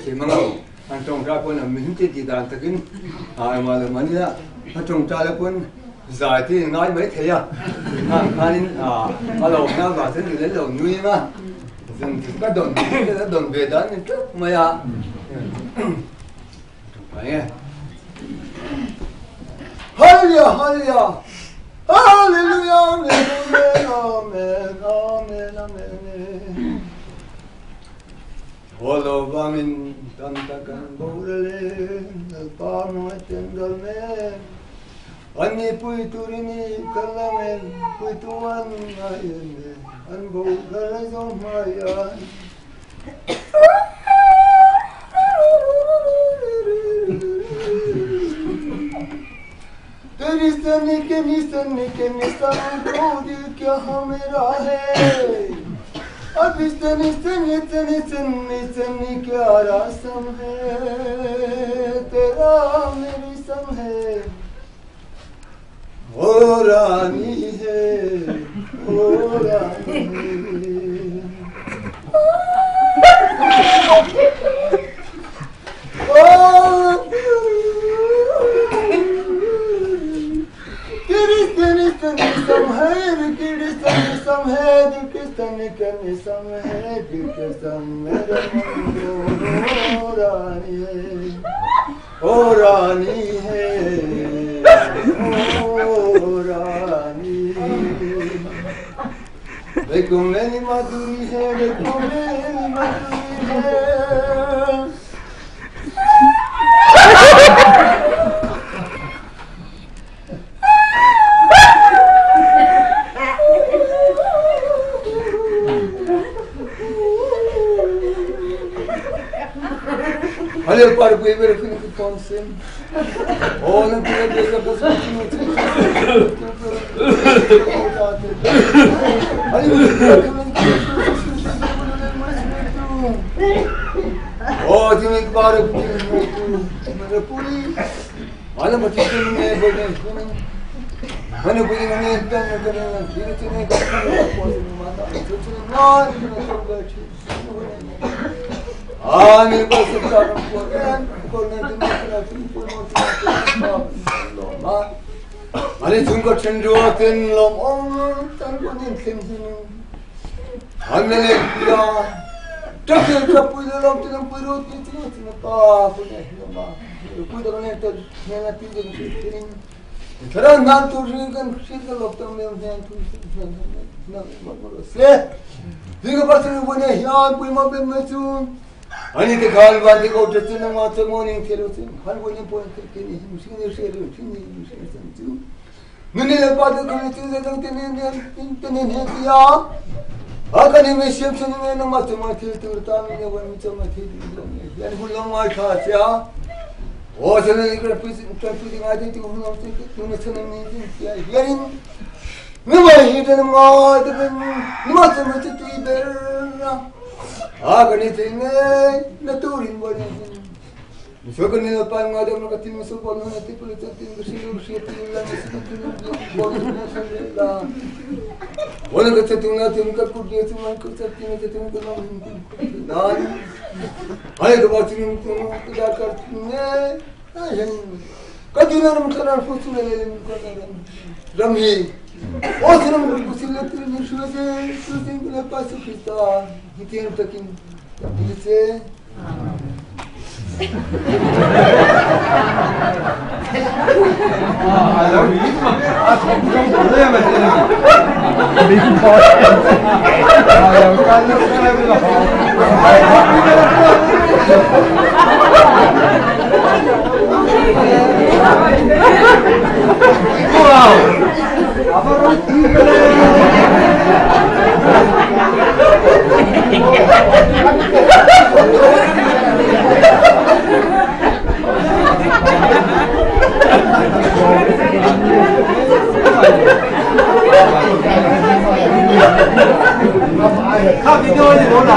chỉ mang anh trồng ra quân là mình chỉ đàn ta kín mà là mình á trồng ra là quân giải thì nói mấy thế à anh lâu nào vào thế thì lấy lâu nuôi mà dừng các đồn về đó nên trước mày à phải nghe Hallelujah Hallelujah Hallelujah Amen Amen Amen Holo vamin tantakan boleh pano tendalmen Ani puiturini kalamen puituan ayene an boleh zomayan Teristani kenistani prodi kya hamera hai अब इस तनी क्या रसम है तेरा मेरी सम है ओ रानी है ओ रानी ओ रानी है ओ रानी देखो मेरी मधुरी है देखो मेरी मधुरी है Olha para o primeiro filho que põe sempre. Olha para o primeiro que põe sempre. Oh, tinha que parar o primeiro. Olha para o primeiro. Mana punya mana dan negara kita ni kalau kuasa mata itu cuma Amin bersejarah Quran nanti Mari jumpa cenderuatin lom tanpa nintin Amin ya Takkan kapui dalam tinam perut itu apa punya lama Kapui dalam itu nanti jadi Terang nanti kan kita loktam yang tu se Diga pasal punya hian punya mabem macam Ani te khal bandi ko tetna ma to morning kerotin hal bolin point kini mushkil sheri kini mushkil santu mene le pad ko tin de tene ne ya akani me shep sene me no ma to ma te turta me ne wani to ma te yani bulam ma kha ya o sene ikra pis tantu ma te tu no te tu ne sene me ya yani me ma hiten ma te ma to ma te tu berna ganitine naturin boleh. Misalkan ni lepas ada mereka tim masuk bola nanti boleh tim bersih lah mesti boleh lah. Boleh kita tim nanti mereka kurdi tim kita tim dalam dan ayat dua tim kita kerjanya. Kajian mereka fokus lelem ramai. Oh, senang berkusilat ini sudah lepas kita hitung takin bisa. Kalau ini aku bukan boleh macam ni. Bikin podcast. Wow. Apa roti Kau video ni mana?